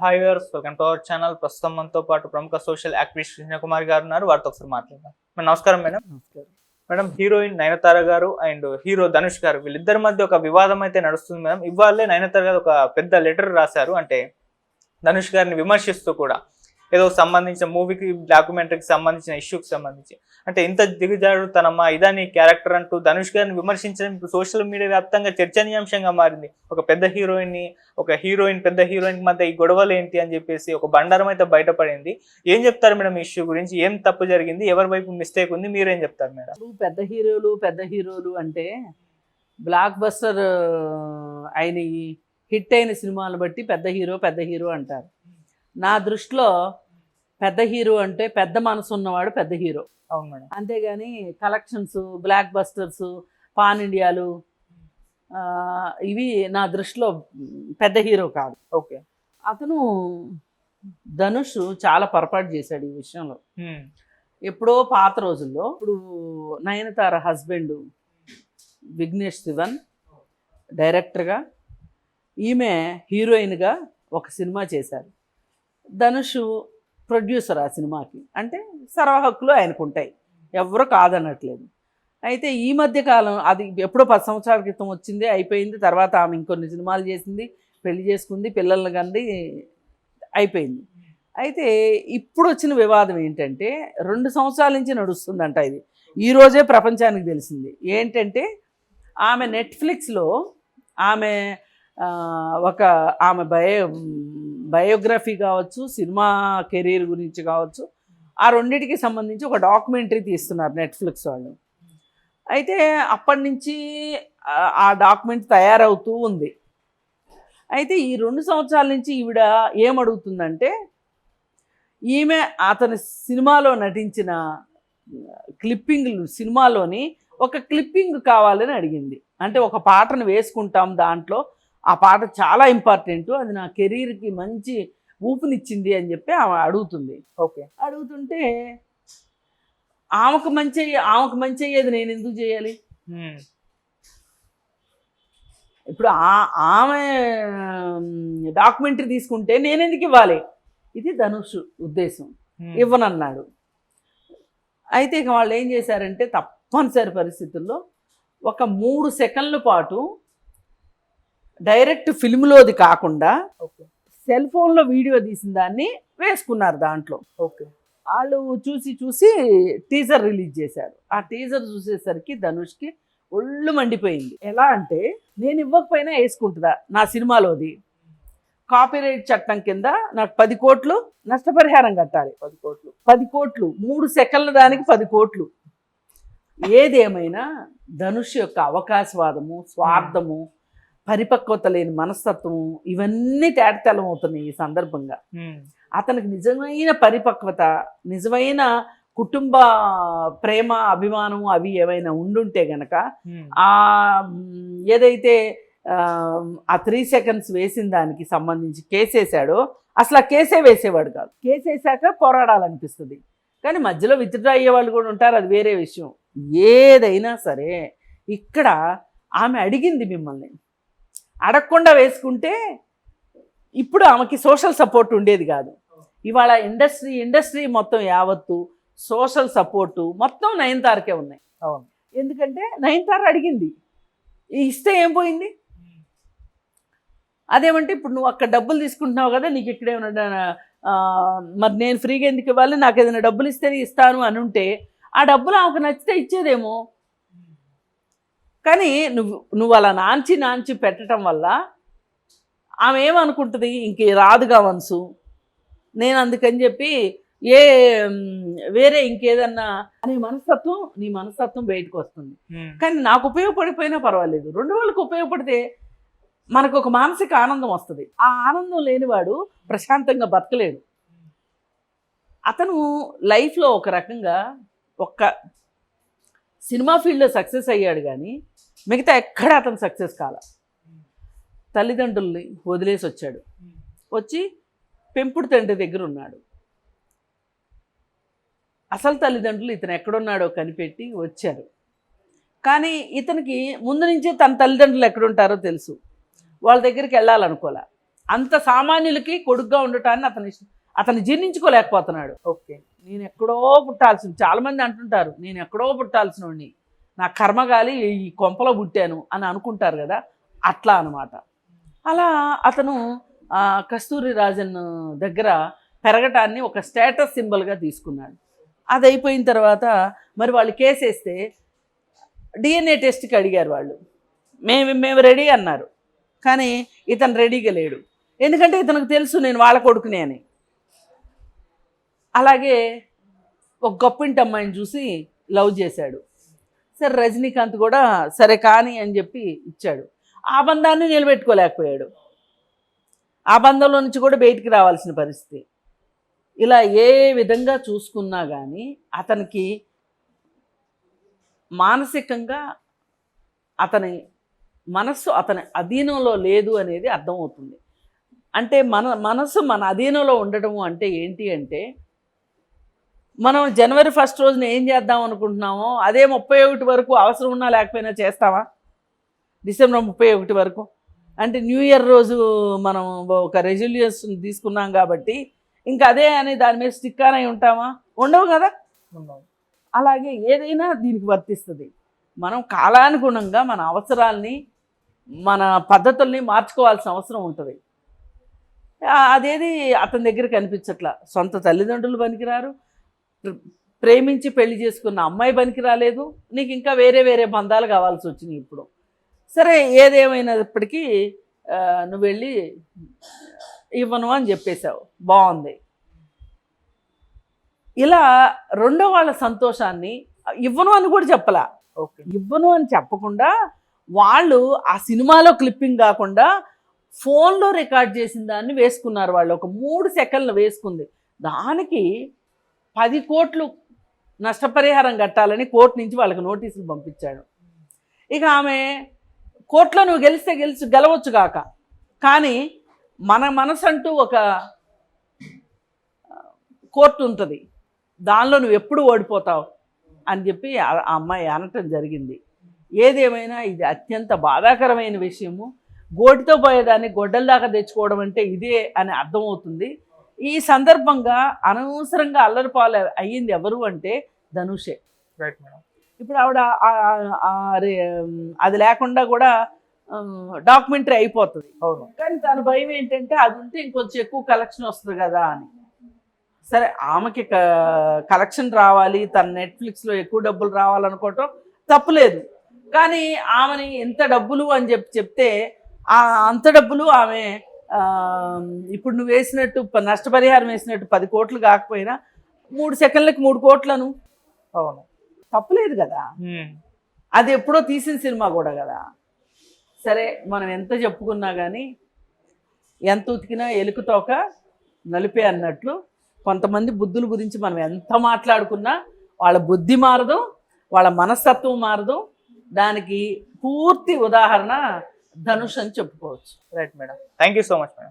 Hi viewers, welcome to our channel. ప్రస్తుతం మనతో పాటు ప్రముఖ సోషల్ యాక్టివిస్ట్ కృష్ణ కుమార్ గారు ఉన్నారు. వారితో ఒకసారి మాట్లాడదాం. నమస్కారం మేడం. నమస్కారం. మేడం, హీరోయిన్ నయనతార గారు అండ్ హీరో ధనుష్ గారు వీళ్ళిద్దరి మధ్య ఒక వివాదం అయితే నడుస్తుంది మేడం. ఇవాళే నయనతార గారు ఒక పెద్ద లెటర్ రాశారు. అంటే ధనుష్ గారిని విమర్శిస్తూ కూడా ఏదో సంబంధించిన మూవీకి, డాక్యుమెంటరీకి సంబంధించిన ఇష్యూకి సంబంధించి అంటే ఇంత దిగజారుతనమా ఇదని క్యారెక్టర్ అంటూ ధనుష్ గారిని విమర్శించడం ఇప్పుడు సోషల్ మీడియా వ్యాప్తంగా చర్చనీయాంశంగా మారింది. ఒక పెద్ద హీరోయిన్ పెద్ద హీరోయిన్ మధ్య ఈ గొడవలు ఏంటి అని చెప్పేసి ఒక బండారం అయితే బయటపడింది. ఏం చెప్తారు మేడం ఈ ఇష్యూ గురించి? ఏం తప్పు జరిగింది? ఎవరి వైపు మిస్టేక్ ఉంది? మీరేం చెప్తారు మేడం? పెద్ద హీరోలు అంటే బ్లాక్ బస్టర్ అయిన హిట్ అయిన సినిమాలు బట్టి పెద్ద హీరో అంటారు. నా దృష్టిలో పెద్ద హీరో అంటే పెద్ద మనసు ఉన్నవాడు పెద్ద హీరో. అవును మేడం. అంతేగాని కలెక్షన్స్, బ్లాక్ బస్టర్స్, పాన్ ఇండియాలు ఇవి నా దృష్టిలో పెద్ద హీరో కాదు. ఓకే. అతను ధనుష్ చాలా పొరపాటు చేశాడు ఈ విషయంలో. ఎప్పుడో పాత రోజుల్లో, ఇప్పుడు నయనతార హస్బెండ్ విఘ్నేష్ శివన్ డైరెక్టర్గా, ఈమె హీరోయిన్గా ఒక సినిమా చేశారు. ధనుష్ ప్రొడ్యూసర్ ఆ సినిమాకి. అంటే సర్వ హక్కులు ఆయనకు ఉంటాయి, ఎవరు కాదనట్లేదు. అయితే ఈ మధ్య కాలం, అది ఎప్పుడో 10 సంవత్సరాల క్రితం వచ్చింది, అయిపోయింది. తర్వాత ఆమె ఇంకొన్ని సినిమాలు చేసింది, పెళ్లి చేసుకుంది, పిల్లల్ని కంది, అయిపోయింది. అయితే ఇప్పుడు వచ్చిన వివాదం ఏంటంటే 2 సంవత్సరాల నుంచి నడుస్తుందంట ఇది. ఈరోజే ప్రపంచానికి తెలిసింది. ఏంటంటే ఆమె నెట్ఫ్లిక్స్లో ఆమె ఆమె బయోగ్రఫీ కావచ్చు, సినిమా కెరీర్ గురించి కావచ్చు, ఆ రెండింటికి సంబంధించి ఒక డాక్యుమెంటరీ తీస్తున్నారు నెట్ఫ్లిక్స్ వాళ్ళు. అయితే అప్పటి నుంచి ఆ డాక్యుమెంట్ తయారవుతూ ఉంది. అయితే ఈ 2 సంవత్సరాల నుంచి ఈవిడ ఏమడుగుతుందంటే, ఈమె అతని సినిమాలో నటించిన సినిమాలోని ఒక క్లిప్పింగ్ కావాలని అడిగింది. అంటే ఒక పాటను వేసుకుంటాం, దాంట్లో ఆ పాట చాలా ఇంపార్టెంట్, అది నా కెరీర్కి మంచి ఊపునిచ్చింది అని చెప్పి ఆమె అడుగుతుంది. ఓకే. అడుగుతుంటే ఆమెకు మంచి అయ్యేది నేను ఎందుకు చేయాలి? ఇప్పుడు ఆమె డాక్యుమెంటరీ తీసుకుంటే నేను ఎందుకు ఇవ్వాలి? ఇది ధనుష్ ఉద్దేశం. ఇవ్వనన్నాడు. అయితే ఇక వాళ్ళు ఏం చేశారంటే, తప్పనిసరి పరిస్థితుల్లో ఒక 3 సెకండ్ల పాటు డైరెక్ట్ ఫిల్మ్లోది కాకుండా సెల్ ఫోన్లో వీడియో తీసిన దాన్ని వేసుకున్నారు దాంట్లో. ఓకే. వాళ్ళు చూసి టీజర్ రిలీజ్ చేశారు. ఆ టీజర్ చూసేసరికి ధనుష్కి ఒళ్ళు మండిపోయింది. ఎలా అంటే, నేను ఇవ్వకపోయినా వేసుకుంటుందా నా సినిమాలోది? కాపీరైట్ చట్టం కింద నాకు 10 కోట్లు నష్టపరిహారం కట్టాలి. 10 కోట్లు 3 సెకండ్ల దానికి 10 కోట్లు. ఏదేమైనా ధనుష్ యొక్క అవకాశవాదము, స్వార్థము, పరిపక్వత లేని మనస్తత్వము, ఇవన్నీ తేటతెల్లం అవుతున్నాయి ఈ సందర్భంగా. అతనికి నిజమైన పరిపక్వత, నిజమైన కుటుంబ ప్రేమ, అభిమానం అవి ఏమైనా ఉండుంటే గనక ఏదైతే ఆ 3 సెకండ్స్ వేసిన దానికి సంబంధించి కేసేసాడో, అసలు ఆ కేసే వేసేవాడు కాదు. కేసేసాక పోరాడాలనిపిస్తుంది. కానీ మధ్యలో విత్డ్రా అయ్యే వాళ్ళు కూడా ఉంటారు, అది వేరే విషయం. ఏదైనా సరే ఇక్కడ ఆమె అడిగింది మిమ్మల్ని, అడగకుండా వేసుకుంటే ఇప్పుడు ఆమెకి సోషల్ సపోర్ట్ ఉండేది కాదు. ఇవాళ ఇండస్ట్రీ మొత్తం యావత్తు సోషల్ సపోర్టు మొత్తం నయనతారకే ఉన్నాయి. అవును. ఎందుకంటే నయనతార అడిగింది, ఇస్తే ఏం పోయింది? అదేమంటే, ఇప్పుడు నువ్వు అక్కడ డబ్బులు తీసుకుంటున్నావు కదా, నీకు ఇక్కడేమన్నా మరి నేను ఫ్రీగా ఎందుకు ఇవ్వాలి? నాకు ఏదైనా డబ్బులు ఇస్తే ఇస్తాను అని ఉంటే, ఆ డబ్బులు ఆమెకు నచ్చితే ఇచ్చేదేమో. కానీ నువ్వు అలా నాంచి పెట్టడం వల్ల ఆమె ఏమనుకుంటుంది, ఇంక రాదుగా వన్సు, నేను అందుకని చెప్పి వేరే ఇంకేదన్నా అనే నీ మనస్తత్వం బయటకు వస్తుంది. కానీ నాకు ఉపయోగపడిపోయినా పర్వాలేదు, 2 వాళ్ళకి ఉపయోగపడితే మనకు ఒక మానసిక ఆనందం వస్తుంది. ఆ ఆనందం లేనివాడు ప్రశాంతంగా బతకలేడు. అతను లైఫ్లో ఒక రకంగా సినిమా ఫీల్డ్లో సక్సెస్ అయ్యాడు, కానీ మిగతా ఎక్కడ అతను సక్సెస్ కాల. తల్లిదండ్రుల్ని వదిలేసి వచ్చాడు, వచ్చి పెంపుడు తండ్రి దగ్గర ఉన్నాడు. అసలు తల్లిదండ్రులు ఇతను ఎక్కడున్నాడో కనిపెట్టి వచ్చారు. కానీ ఇతనికి ముందు నుంచే తన తల్లిదండ్రులు ఎక్కడుంటారో తెలుసు. వాళ్ళ దగ్గరికి వెళ్ళాలనుకోలే. అంత సామాన్యులకి కొడుకుగా ఉండటాన్ని అతను జీర్ణించుకోలేకపోతున్నాడు. ఓకే. నేను ఎక్కడో పుట్టాల్సిన, చాలామంది అంటుంటారు నేను ఎక్కడో పుట్టాల్సిన వాడిని, నా కర్మగాలి ఈ కొంపలో పుట్టాను అని అనుకుంటారు కదా, అట్లా అనమాట. అలా అతను కస్తూరి రాజన్ దగ్గర పెరగటాన్ని ఒక స్టేటస్ సింబల్గా తీసుకున్నాడు. అది అయిపోయిన తర్వాత మరి వాళ్ళు కేసు వేస్తే డిఎన్ఏ టెస్ట్కి అడిగారు వాళ్ళు. మేము రెడీ అన్నారు, కానీ ఇతను రెడీగా లేడు. ఎందుకంటే ఇతనికి తెలుసు నేను వాళ్ళ కొడుకునే అని. అలాగే ఒక గొప్పింటి అమ్మాయిని చూసి లవ్ చేశాడు. సరే రజనీకాంత్ కూడా సరే కానీ అని చెప్పి ఇచ్చాడు. ఆ బంధాన్ని నిలబెట్టుకోలేకపోయాడు. ఆ బంధంలో నుంచి కూడా బయటికి రావాల్సిన పరిస్థితి. ఇలా ఏ విధంగా చూసుకున్నా కానీ అతనికి మానసికంగా అతని మనస్సు అతని అధీనంలో లేదు అనేది అర్థమవుతుంది. అంటే మనస్సు మన అధీనంలో ఉండటము అంటే ఏంటి అంటే, మనం జనవరి 1 రోజున ఏం చేద్దాం అనుకుంటున్నామో అదే 31 వరకు అవసరం ఉన్నా లేకపోయినా చేస్తామా? డిసెంబర్ 31 వరకు అంటే న్యూ ఇయర్ రోజు మనం ఒక రెజల్యూషన్ తీసుకున్నాం కాబట్టి ఇంకా అదే అని దాని మీద స్టిక్ అని ఉంటామా? ఉండవు కదా. అలాగే ఏదైనా దీనికి వర్తిస్తుంది. మనం కాలానుగుణంగా మన అవసరాల్ని మన పద్ధతుల్ని మార్చుకోవాల్సిన అవసరం ఉంటుంది. అదేది అతని దగ్గర కనిపించట్లా. సొంత తల్లిదండ్రులు పనికిరారు, ప్రేమించి పెళ్లి చేసుకున్న అమ్మాయి పనికి రాలేదు, నీకు ఇంకా వేరే వేరే బంధాలు కావాల్సి వచ్చినాయి ఇప్పుడు. సరే ఏదేమైనప్పటికీ నువ్వు వెళ్ళి ఇవ్వను అని చెప్పేశావు, బాగుంది. ఇలా రెండో వాళ్ళ సంతోషాన్ని ఇవ్వను అని కూడా చెప్పలా. ఓకే. ఇవ్వను అని చెప్పకుండా వాళ్ళు ఆ సినిమాలో క్లిప్పింగ్ కాకుండా ఫోన్లో రికార్డ్ చేసిన దాన్ని వేసుకున్నారు. వాళ్ళు ఒక 3 సెకండ్లు వేసుకుంది. దానికి 10 కోట్లు నష్టపరిహారం కట్టాలని కోర్టు నుంచి వాళ్ళకి నోటీసులు పంపించాడు. ఇక ఆమె కోర్టులో నువ్వు గెలవచ్చు కాక, కానీ మన మనసు అంటూ ఒక కోర్టు ఉంటుంది, దానిలో నువ్వు ఎప్పుడు ఓడిపోతావు అని చెప్పి ఆ అమ్మాయి అనటం జరిగింది. ఏదేమైనా ఇది అత్యంత బాధాకరమైన విషయము. గోటితో పోయేదాన్ని గొడ్డల దాకా తెచ్చుకోవడం అంటే ఇదే అని అర్థమవుతుంది. ఈ సందర్భంగా అనవసరంగా అల్లరిపాలు అయ్యింది ఎవరు అంటే ధనుషే. Right madam. ఇప్పుడు ఆవిడ అది లేకుండా కూడా డాక్యుమెంటరీ అయిపోతుంది. అవును. కానీ తన భయం ఏంటంటే అది ఉంటే ఇంకొంచెం ఎక్కువ కలెక్షన్ వస్తుంది కదా అని. సరే ఆమెకి కలెక్షన్ రావాలి, తన నెట్ఫ్లిక్స్లో ఎక్కువ డబ్బులు రావాలనుకోవటం తప్పులేదు. కానీ ఆమెని ఎంత డబ్బులు అని చెప్తే అంత డబ్బులు ఆమె ఇప్పుడు నువ్వు వేసినట్టు నష్టపరిహారం వేసినట్టు 10 కోట్లు కాకపోయినా 3 సెకండ్లకి 3 కోట్లను. అవును, తప్పులేదు కదా. అది ఎప్పుడో తీసిన సినిమా కూడా కదా. సరే మనం ఎంత చెప్పుకున్నా కానీ ఎంత ఉతికినా ఎలుకతోక నలిపే అన్నట్లు కొంతమంది బుద్ధుల గురించి మనం ఎంత మాట్లాడుకున్నా వాళ్ళ బుద్ధి మారదు, వాళ్ళ మనస్తత్వం మారదు. దానికి పూర్తి ఉదాహరణ ధనుష్ అని చెప్పుకోవచ్చు. Right madam. Thank you so much madam.